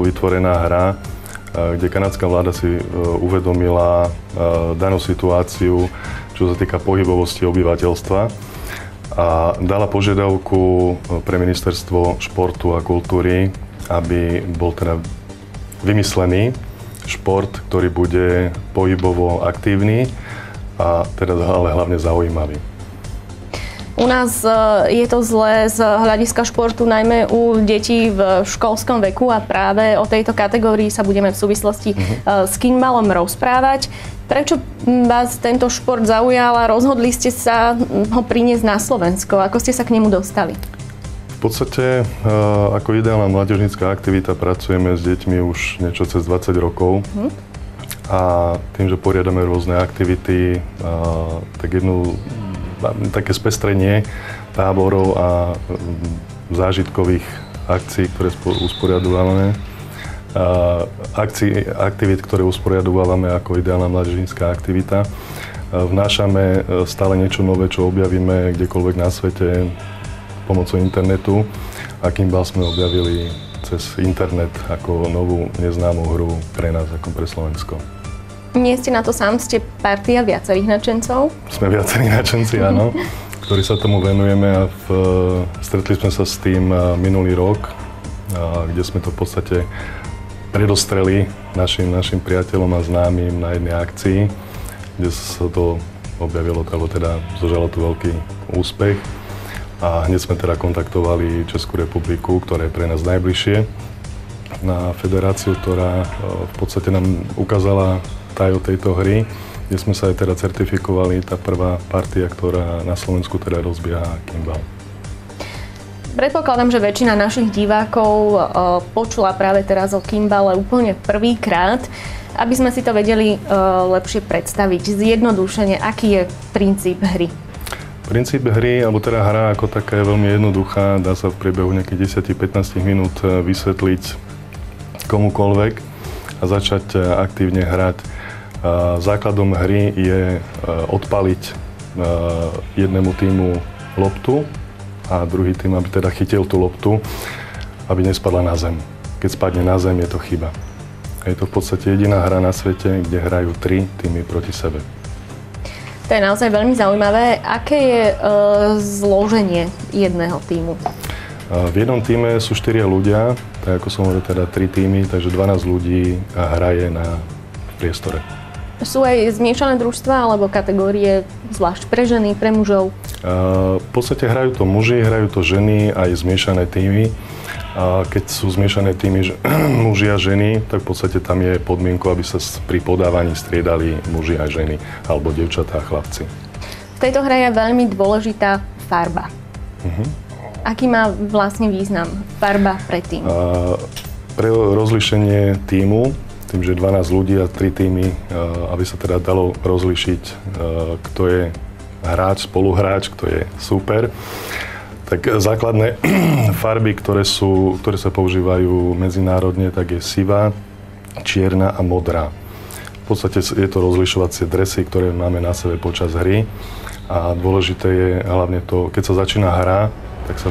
vytvorená hra, kde kanadská vláda si uvedomila danú situáciu, čo sa týka pohybovosti obyvateľstva a dala požiadavku pre ministerstvo športu a kultúry, aby bol teda vymyslený šport, ktorý bude pohybovo aktívny a teda ale hlavne zaujímavý. U nás je to zlé z hľadiska športu, najmä u detí v školskom veku a práve o tejto kategórii sa budeme v súvislosti s kinbalom rozprávať. Prečo vás tento šport zaujal a rozhodli ste sa ho priniesť na Slovensko? Ako ste sa k nemu dostali? V podstate ako ideálna mládežnícka aktivita pracujeme s deťmi už niečo cez 20 rokov. A tým, že poriadame rôzne aktivity, tak také spestrenie táborov a zážitkových akcií, ktoré usporiadujeme. Aktivít, ktoré usporiadujeme ako ideálna mládežnícka aktivita. Vnášame stále niečo nové, čo objavíme kdekoľvek na svete pomocou internetu. A kinbal sme objavili cez internet ako novú neznámú hru pre nás, ako pre Slovensko. Nie ste na to sám, ste partia viacerých nadšencov? Sme viacerí nadšenci, áno, ktorí sa tomu venujeme a stretli sme sa s tým minulý rok, kde sme to v podstate predostreli našim priateľom a známym na jednej akcii, kde sa to objavilo, alebo teda zožalo to veľký úspech. A hneď sme teda kontaktovali Českú republiku, ktorá je pre nás najbližšie, na federáciu, ktorá v podstate nám ukázala tajov tejto hry, kde sme sa aj teda certifikovali, tá prvá partia, ktorá na Slovensku teda rozbieha kinbal. Predpokladám, že väčšina našich divákov počula práve teraz o kinbale úplne prvýkrát. Aby sme si to vedeli lepšie predstaviť, zjednodušene, aký je princíp hry? Princíp hry, alebo teda hra ako taká je veľmi jednoduchá, dá sa v priebehu nejakých 10-15 minút vysvetliť komukoľvek a začať aktívne hrať. Základom hry je odpaliť jednému tímu loptu a druhý tým, aby teda chytil tú loptu, aby nespadla na zem. Keď spadne na zem, je to chyba. Je to v podstate jediná hra na svete, kde hrajú 3 týmy proti sebe. To je naozaj veľmi zaujímavé. Aké je zloženie jedného tímu? V jednom tíme sú 4 ľudia, tak ako som hovoril, teda 3 týmy, takže 12 ľudí hraje na priestore. Sú aj zmiešané družstvá alebo kategórie zvlášť pre ženy, pre mužov? V podstate hrajú to muži, hrajú to ženy, aj zmiešané týmy. Keď sú zmiešané týmy muži a ženy, tak v podstate tam je podmienku, aby sa pri podávaní striedali muži a ženy, alebo dievčatá a chlapci. V tejto hre je veľmi dôležitá farba. Aký má vlastne význam farba pre tým? Pre rozlíšenie tímu, tým, že 12 ľudí a 3 týmy, aby sa teda dalo rozlíšiť, kto je hráč, spoluhráč, kto je súper. Tak základné farby, ktoré sa používajú medzinárodne, tak je sivá, čierna a modrá. V podstate je to rozlišovacie dresy, ktoré máme na sebe počas hry. A dôležité je hlavne to, keď sa začína hra, tak sa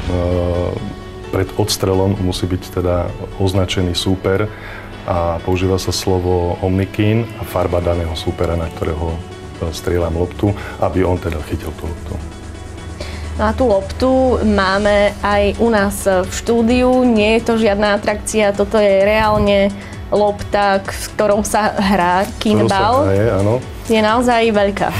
pred odstrelom musí byť teda označený súper a používa sa slovo omnikín a farba daného súpera, na ktorého strieľam loptu, aby on teda chytil tú loptu. No a tú loptu máme aj u nás v štúdiu. Nie je to žiadna atrakcia, toto je reálne lopta, s ktorou sa hrá kinbal. Je naozaj veľká.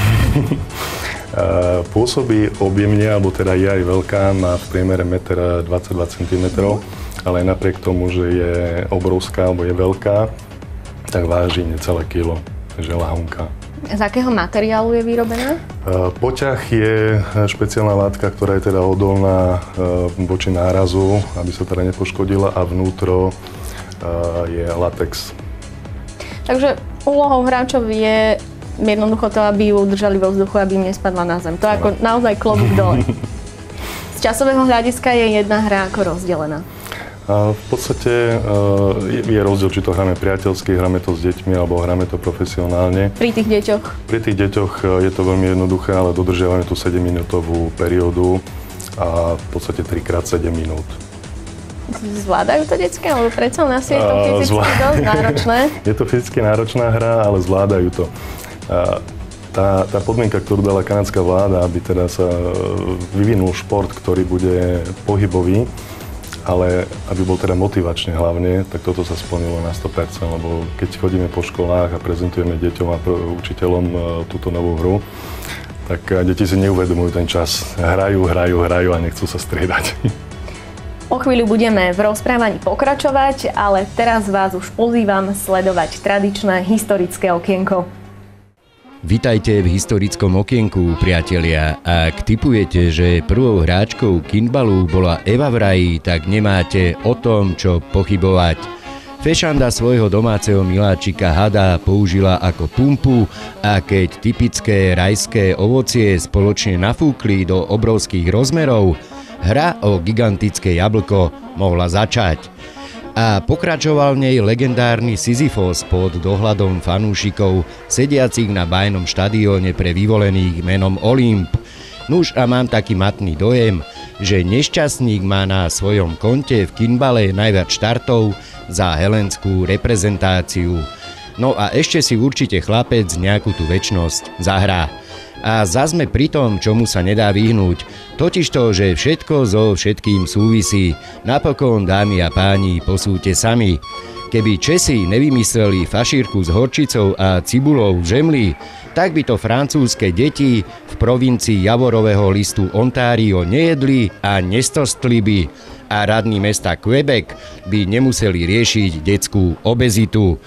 Pôsobí objemne, alebo teda je aj veľká, má v priemere 1,22 cm, ale aj napriek tomu, že je obrovská, alebo je veľká, tak váži necelé kilo, takže lahunka. Z akého materiálu je vyrobená? Poťah je špeciálna látka, ktorá je teda odolná voči nárazu, aby sa teda nepoškodila, a vnútro je latex. Takže úlohou hráčov je jednoducho to, aby ju držali vo vzduchu, aby im nespadla na zem. To je ako naozaj klobúk dole. Z časového hľadiska je jedna hra ako rozdelená. V podstate je rozdiel, či to hráme priateľsky, hráme to s deťmi, alebo hráme to profesionálne. Pri tých deťoch? Pri tých deťoch je to veľmi jednoduché, ale dodržiavame tú 7-minútovú periódu a v podstate 3x7 minút. Zvládajú to decká, lebo predsa u nás je to fyzicky dosť náročné. Je to fyzicky náročná hra, ale zvládajú to. Tá podmienka, ktorú dala kanadská vláda, aby teda sa vyvinul šport, ktorý bude pohybový, ale aby bol teda motivačný hlavne, tak toto sa splnilo na 100%, lebo keď chodíme po školách a prezentujeme deťom a učiteľom túto novú hru, tak deti si neuvedomujú ten čas. Hrajú a nechcú sa striedať. O chvíľu budeme v rozprávaní pokračovať, ale teraz vás už pozývam sledovať tradičné historické okienko. Vitajte v historickom okienku, priatelia. Ak tipujete, že prvou hráčkou kinbalu bola Eva Vrají, tak nemáte o tom, čo pochybovať. Fešanda svojho domáceho miláčika Hada použila ako pumpu a keď typické rajské ovocie spoločne nafúkli do obrovských rozmerov, hra o gigantické jablko mohla začať. A pokračoval v nej legendárny Sisyfos pod dohľadom fanúšikov sediacich na bajnom štadióne pre vyvolených menom Olymp. Nuž a mám taký matný dojem, že nešťastník má na svojom konte v kinbale najviac štartov za helenskú reprezentáciu. No a ešte si určite chlapec nejakú tú večnosť zahrá. A zazme pri tom, čomu sa nedá vyhnúť, totižto, že všetko so všetkým súvisí. Napokon, dámy a páni, posúďte sami. Keby Česi nevymysleli fašírku s horčicou a cibulou v žemli, tak by to francúzske deti v provincii javorového listu Ontario nejedli a nestostli by. A radní mesta Quebec by nemuseli riešiť detskú obezitu.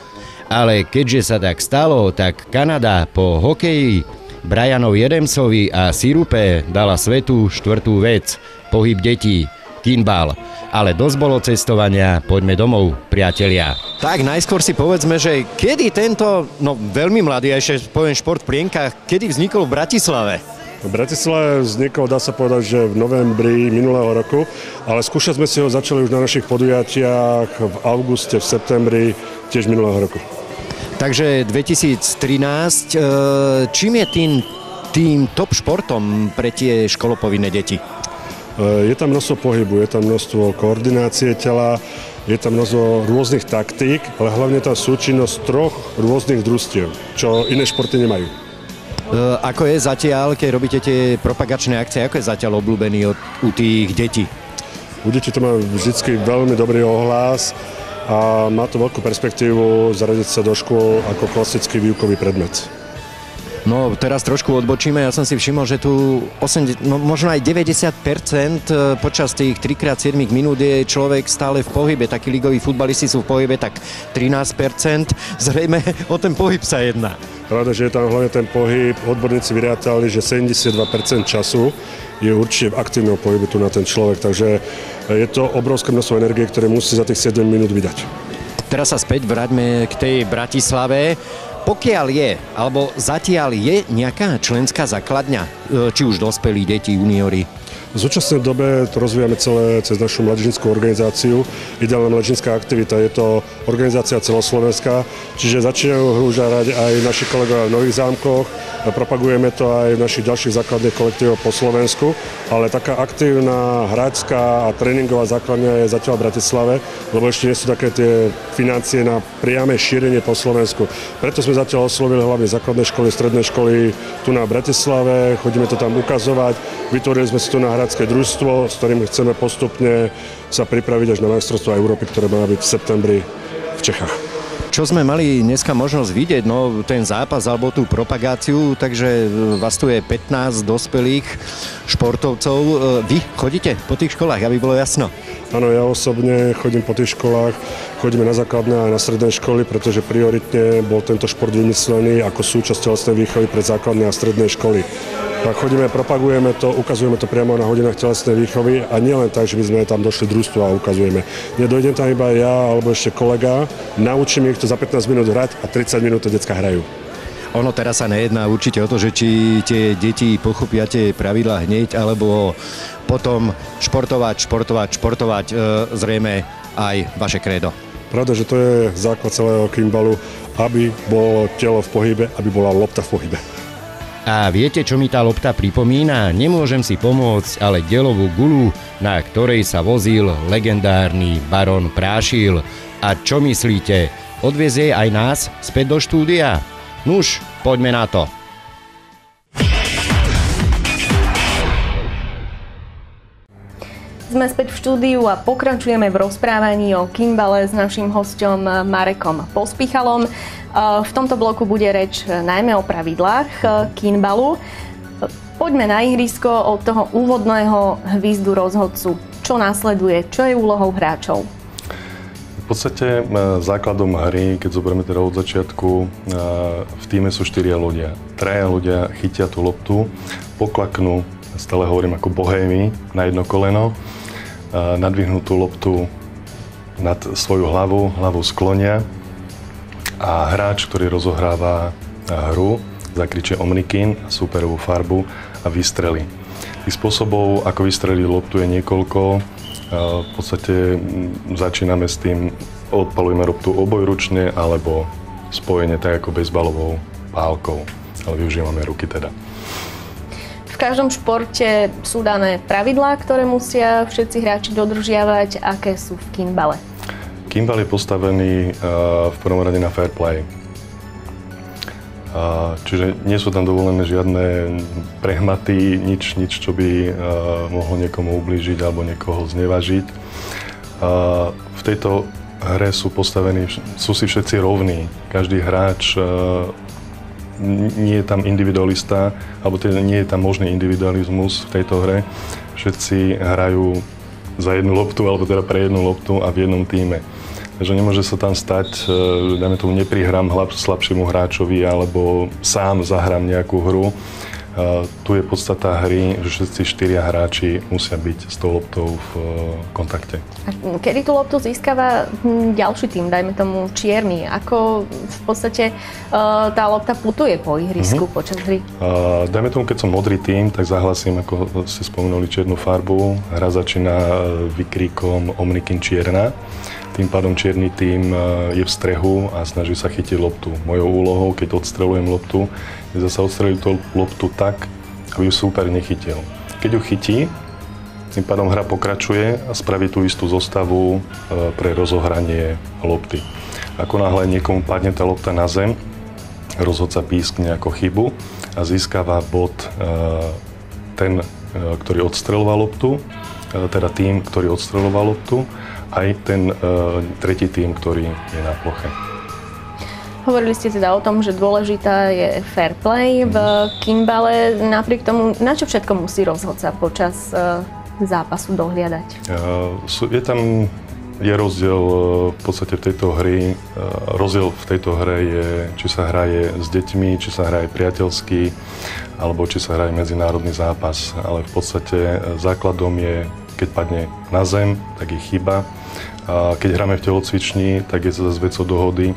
Ale keďže sa tak stalo, tak Kanada po hokeji Brianovi Adamsovi a sirupe dala svetu štvrtú vec, pohyb detí, kinbal. Ale dosť bolo cestovania, poďme domov, priatelia. Tak najskôr si povedzme, že kedy tento, veľmi mladý, a ešte poviem šport v plienkach, kedy vznikol v Bratislave? V Bratislave vznikol, dá sa povedať, že v novembri minulého roku, ale skúšať sme si ho začali už na našich podujatiach v auguste, v septembri tiež minulého roku. Takže 2013, čím je tým top športom pre tie školopovinné deti? Je tam množstvo pohybu, je tam množstvo koordinácie tela, je tam množstvo rôznych taktík, ale hlavne tá súčinnosť troch rôznych družstiev, čo iné športy nemajú. Ako je zatiaľ, keď robíte tie propagačné akcie, ako je zatiaľ obľúbený u tých detí? U detí to má vždycky veľmi dobrý ohlas a má to veľkú perspektívu zaradiť sa do škôl ako klasický výukový predmet. No teraz trošku odbočíme, ja som si všimol, že tu možno aj 90% počas tých 3x7 minút je človek stále v pohybe, takí ligoví futbalisti sú v pohybe, tak 13%, zrejme o ten pohyb sa jedná. Pravda, že je tam hlavne ten pohyb, odborníci vyrátali, že 72% času je určite v aktívnom pohybe tu na ten človek, takže je to obrovské množstvo energie, ktoré musí za tých 7 minút vydať. Teraz sa späť vráťme k tej Bratislave. Pokiaľ je, alebo zatiaľ je nejaká členská základňa, či už dospelí, deti, juniori? V súčasnej dobe to rozvíjame celé cez našu mladíčnickú organizáciu. Ideálna mladíčnická aktivita, je to organizácia celoslovenská, čiže začínajú hru žárať aj naši kolegovia v Nových Zámkoch, propagujeme to aj v našich ďalších základných kolektívoch po Slovensku, ale taká aktívna hráčská a tréningová základňa je zatiaľ v Bratislave, lebo ešte nie sú také tie financie na priame šírenie po Slovensku. Preto sme zatiaľ oslovili hlavne základné školy, stredné školy tu na Bratislave, chodíme to tam ukazovať, vytvorili sme si tu na hráčske družstvo, s ktorým chceme postupne sa pripraviť až na majstrovstvá Európy, ktoré má byť v septembri v Čechách. Čo sme mali dneska možnosť vidieť, ten zápas alebo tú propagáciu, takže vás tu je 15 dospelých športovcov. Vy chodíte po tých školách, aby bolo jasno? Áno, ja osobne chodím po tých školách, chodíme na základné a na stredné školy, pretože prioritne bol tento šport vymyslený ako súčasť telesnej výchovy pre základné a stredné školy. Tak chodíme, propagujeme to, ukazujeme to priamo na hodinách telesnej výchovy a nie len tak, že by sme tam došli družstvo a ukazujeme. Nedojdem tam iba ja alebo ešte kolega, naučím ich to za 15 minút hrať a 30 minút to decká hrajú. Ono teraz sa nejedná určite o to, že či tie deti pochopia tie pravidlá hneď, alebo potom športovať, zrejme aj vaše krédo. Pravda, že to je základ celého kinbalu, aby bolo telo v pohybe, aby bola lopta v pohybe. A viete, čo mi tá lopta pripomína? Nemôžem si pomôcť, ale delovú gulu, na ktorej sa vozil legendárny barón Prášil. A čo myslíte? Odvezie aj nás späť do štúdia? Nuž, poďme na to. Sme späť v štúdiu a pokračujeme v rozprávaní o kinbale s naším hosťom Marekom Pospíchalom. V tomto bloku bude reč najmä o pravidlách kinbalu. Poďme na ihrisko od toho úvodného hvizdu rozhodcu. Čo nasleduje? Čo je úlohou hráčov? V podstate základom hry, keď zoberieme teda od začiatku, v tíme sú 4 ľudia. 3 ľudia chytia tú loptu, poklaknú, stále hovorím ako bohémy, na jedno koleno, nadvihnú tú loptu nad svoju hlavu sklonia a hráč, ktorý rozohráva hru, zakričí omnikin, súperovú farbu a vystrelí. Tých spôsobov, ako vystreliť loptu, je niekoľko. V podstate začíname s tým, odpalujeme loptu obojručne alebo spojene tak ako bejsbalovou pálkou, ale využívame ruky teda. V každom športe sú dané pravidlá, ktoré musia všetci hráči dodržiavať. Aké sú v kinbale? Kinbal je postavený v prvom rade na fair play. Čiže nie sú tam dovolené žiadne prehmaty, nič, čo by mohlo niekomu ublížiť alebo niekoho znevažiť. V tejto hre sú si všetci rovní. Každý hráč, nie je tam individualista, alebo teda nie je tam možný individualizmus v tejto hre. Všetci hrajú za jednu loptu, alebo teda pre jednu loptu a v jednom tíme. Takže nemôže sa tam stať, dajme tomu, neprihrám slabšiemu hráčovi alebo sám zahrám nejakú hru. Tu je podstata hry, že všetci 4 hráči musia byť s tou loptou v kontakte. A kedy tú loptu získava ďalší tým, dajme tomu čierny? Ako v podstate tá lopta putuje po ihrisku počas hry? Dajme tomu, keď som modrý tým, tak zahlasím, ako ste spomenuli, čiernu farbu. Hra začína vykríkom omnikin čierna. Tým pádom čierny tím je v strehu a snaží sa chytiť loptu. Mojou úlohou, keď odstreľujem loptu, je zase odstreliť tú loptu tak, aby ju súper nechytil. Keď ju chytí, tým pádom hra pokračuje a spraví tú istú zostavu pre rozohranie lopty. Ako náhle niekomu padne tá lopta na zem, rozhodca pískne ako chybu a získava bod ten, ktorý odstreľoval loptu, teda tým, ktorý odstreľoval loptu, aj ten tretí tím, ktorý je na ploche. Hovorili ste teda o tom, že dôležitá je fair play v kinbale. Napriek tomu, na čo všetko musí rozhodca počas zápasu dohliadať? Je rozdiel v podstate v tejto hry. Rozdiel v tejto hre je, či sa hraje s deťmi, či sa hraje priateľský, alebo či sa hraje medzinárodný zápas. Ale v podstate základom je, keď padne na zem, tak je chyba. A keď hráme v telocvični, tak je to zase vecou dohody.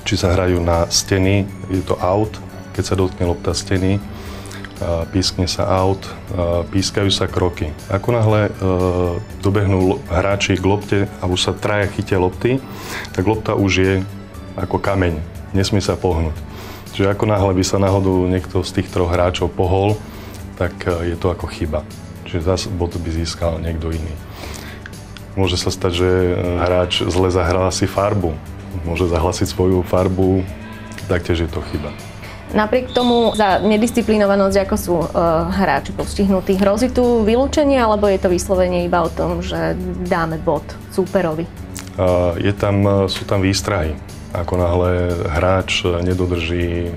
Či sa hrajú na steny, je to out. Keď sa dotkne lopta steny, pískne sa out, pískajú sa kroky. Ako náhle dobehnú hráči k lopte a už sa traja chytia lopty, tak lopta už je ako kameň. Nesmie sa pohnúť. Čiže ako náhle by sa náhodou niekto z tých 3 hráčov pohol, tak je to ako chyba. Čiže zase bod by získal niekto iný. Môže sa stať, že hráč zle zahral si farbu. Môže zahlasiť svoju farbu, taktiež je to chyba. Napriek tomu za nedisciplinovanosť, ako sú hráči postihnutí, hrozí tu vylúčenie, alebo je to vyslovene iba o tom, že dáme bod súperovi? Sú tam výstrahy. Ako náhle hráč nedodrží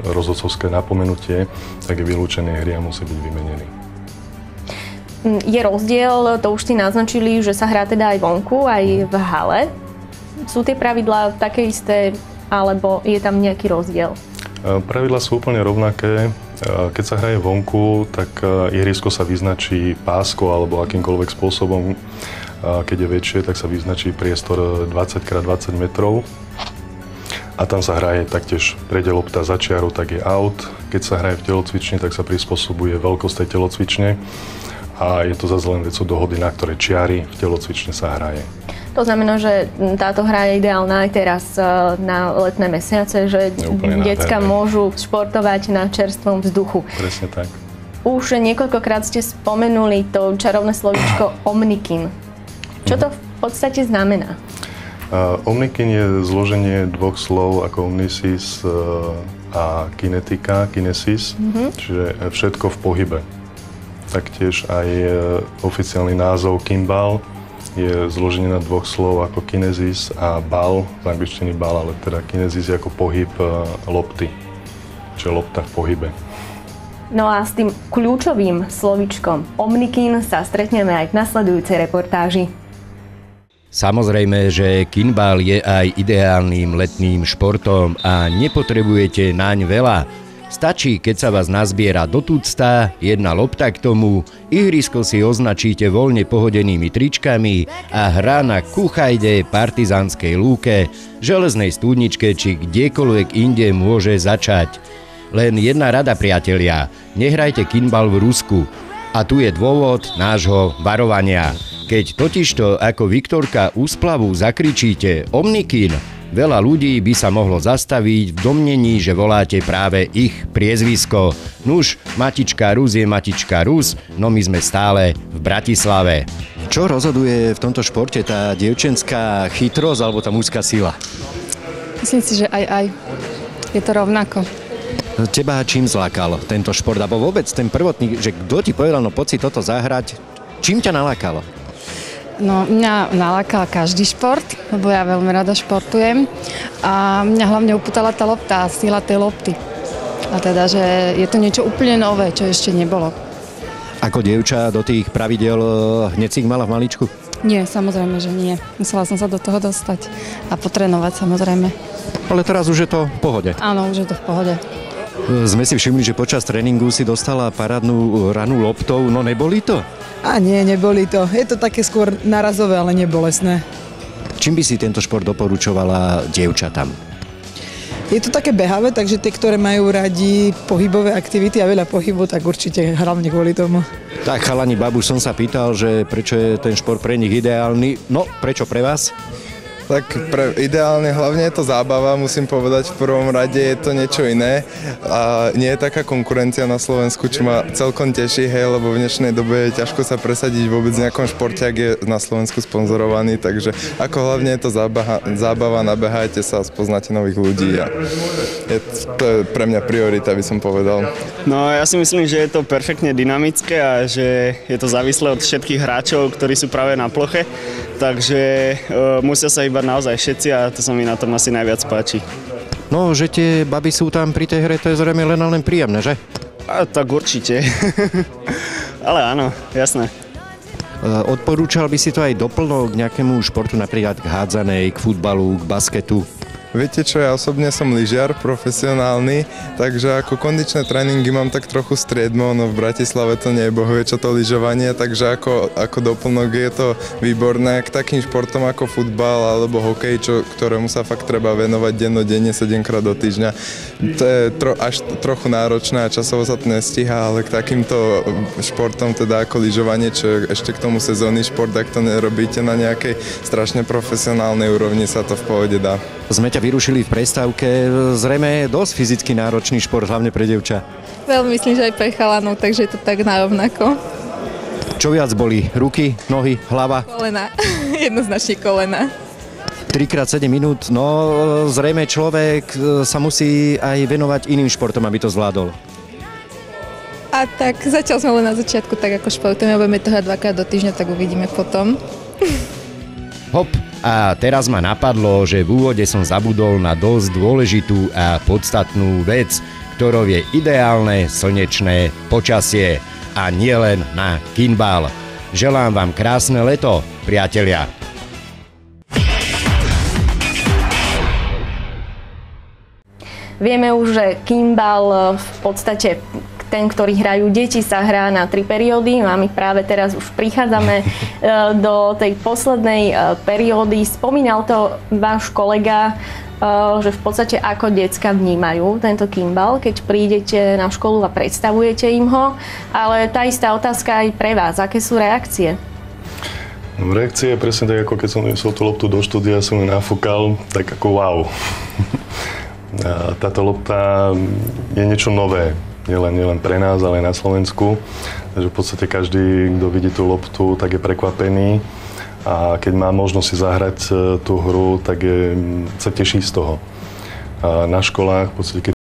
rozhodcovské napomenutie, tak je vylúčený hry a musí byť vymenený. Je rozdiel, to už ste naznačili, že sa hrá teda aj vonku, aj v hale. Sú tie pravidlá také isté, alebo je tam nejaký rozdiel? Pravidlá sú úplne rovnaké. Keď sa hraje vonku, tak ihrisko sa vyznačí páskou alebo akýmkoľvek spôsobom. Keď je väčšie, tak sa vyznačí priestor 20x20 metrov. A tam sa hraje taktiež, prejde lopta za čiaru, tak je out. Keď sa hraje v telocvični, tak sa prispôsobuje veľkosť tej telocvične. a je to zase len vecou dohody, na ktoré čiary v telocvične sa hraje. To znamená, že táto hra je ideálna aj teraz na letné mesiace, že decká môžu športovať na čerstvom vzduchu. Presne tak. Už niekoľkokrát ste spomenuli to čarovné slovíčko omnikin. Čo to v podstate znamená? Omnikin je zloženie dvoch slov ako omnisis a kinetika, kinesis, čiže všetko v pohybe. Taktiež aj oficiálny názov kinbal je zloženie na dvoch slov ako kinesis a bal, z angličtiny bal, ale teda kinesis je ako pohyb lopty, čiže lopta v pohybe. No a s tým kľúčovým slovíčkom omnikin sa stretneme aj v nasledujúcej reportáži. Samozrejme, že kinbal je aj ideálnym letným športom a nepotrebujete naň veľa. Stačí, keď sa vás nazbiera do tucta, jedna lopta k tomu, ihrisko si označíte voľne pohodenými tričkami a hra na Kuchajde, Partizánskej lúke, Železnej studničke či kdekoľvek inde môže začať. Len jedna rada, priatelia, nehrajte kinbal v Rusku. A tu je dôvod nášho varovania. Keď totižto ako Viktorka Úsplavu zakričíte omnikin, veľa ľudí by sa mohlo zastaviť v domnení, že voláte práve ich priezvisko. Nuž, Matička Rus je Matička Rus, no my sme stále v Bratislave. Čo rozhoduje v tomto športe, tá dievčenská chytrosť alebo tá mužská sila? Myslím si, že aj. Je to rovnako. Teba čím zlákal tento šport? Alebo vôbec ten prvotný, že kto ti povedal, no poď si toto zahrať, čím ťa nalákalo? No, mňa nalákal každý šport, lebo ja veľmi rada športujem a mňa hlavne upútala tá lopta a sila tej lopty. A teda, že je to niečo úplne nové, čo ešte nebolo. Ako dievča do tých pravidel hneď si ich mala v maličku? Nie, samozrejme, že nie. Musela som sa do toho dostať a potrénovať, samozrejme. Ale teraz už je to v pohode? Áno, už je to v pohode. Sme si všimli, že počas tréningu si dostala parádnu ranu loptou, no neboli to? A nie, neboli to. Je to také skôr narazové, ale nebolestné. Čím by si tento šport doporučovala dievčatám? Je to také behavé, takže tie, ktoré majú radi pohybové aktivity a veľa pohybu, tak určite hlavne kvôli tomu. Tak chalani, babuš, som sa pýtal, že prečo je ten šport pre nich ideálny. No, prečo pre vás? Tak ideálne, hlavne je to zábava, musím povedať, v prvom rade je to niečo iné a nie je taká konkurencia na Slovensku, čo ma celkom teší, hej, lebo v dnešnej dobe je ťažko sa presadiť vôbec v nejakom športe, ak je na Slovensku sponzorovaný, takže ako hlavne je to zábava, nabehajte sa a spoznáte nových ľudí a to je pre mňa priorita, by som povedal. No ja si myslím, že je to perfektne dynamické a že je to závislé od všetkých hráčov, ktorí sú práve na ploche, takže musia sa iba naozaj všetci a to sa mi na tom asi najviac páči. No, že tie baby sú tam pri tej hre, to je zrejme len príjemné, že? A tak určite. Ale áno, jasné. Odporúčal by si to aj doplnok k nejakému športu, napríklad k hádzanej, k futbalu, k basketu? Viete čo, ja osobne som lyžiar profesionálny, takže ako kondičné tréningy mám tak trochu striedmo, no v Bratislave to nie je bohvie čo to lyžovanie, takže ako doplnok je to výborné k takým športom ako futbal alebo hokej, ktorému sa fakt treba venovať dennodenne 7-krát do týždňa. To je až trochu náročné a časovo sa to nestíha, ale k takýmto športom, teda ako lyžovanie, čo je ešte k tomu sezónny šport, ak to nerobíte na nejakej strašne profesionálnej úrovni, sa to v pohode dá. Sme ťa vyrušili v prestávke, zrejme dosť fyzicky náročný šport, hlavne pre dievča. Veľmi myslím, že aj pre chalanov, takže je to tak narovnako. Čo viac boli? Ruky, nohy, hlava? Kolena, jednoznačne kolena. 3x7 minút, no zrejme človek sa musí aj venovať iným športom, aby to zvládol. A tak zatiaľ sme len na začiatku, tak ako športujeme, budeme to hrať 2-krát do týždňa, tak uvidíme potom. Hop, a teraz ma napadlo, že v úvode som zabudol na dosť dôležitú a podstatnú vec, ktorou je ideálne slnečné počasie a nielen na kinbal. Želám vám krásne leto, priatelia. Vieme už, že kinbal v podstate k ten, ktorý hrajú deti, sa hrá na 3 periódy. A my práve teraz už prichádzame do tej poslednej periódy. Spomínal to váš kolega, že v podstate ako decka vnímajú tento kinbal, keď prídete na školu a predstavujete im ho. Ale tá istá otázka aj pre vás. Aké sú reakcie? No, reakcie je presne tak, ako keď som niesol tú loptu do štúdia, som ju nafúkal, tak ako wow. Táto lopta je niečo nové, nielen pre nás, ale aj na Slovensku. Takže v podstate každý, kto vidí tú loptu, tak je prekvapený. A keď má možnosť si zahrať tú hru, tak sa teší z toho. Na školách, v podstate, keď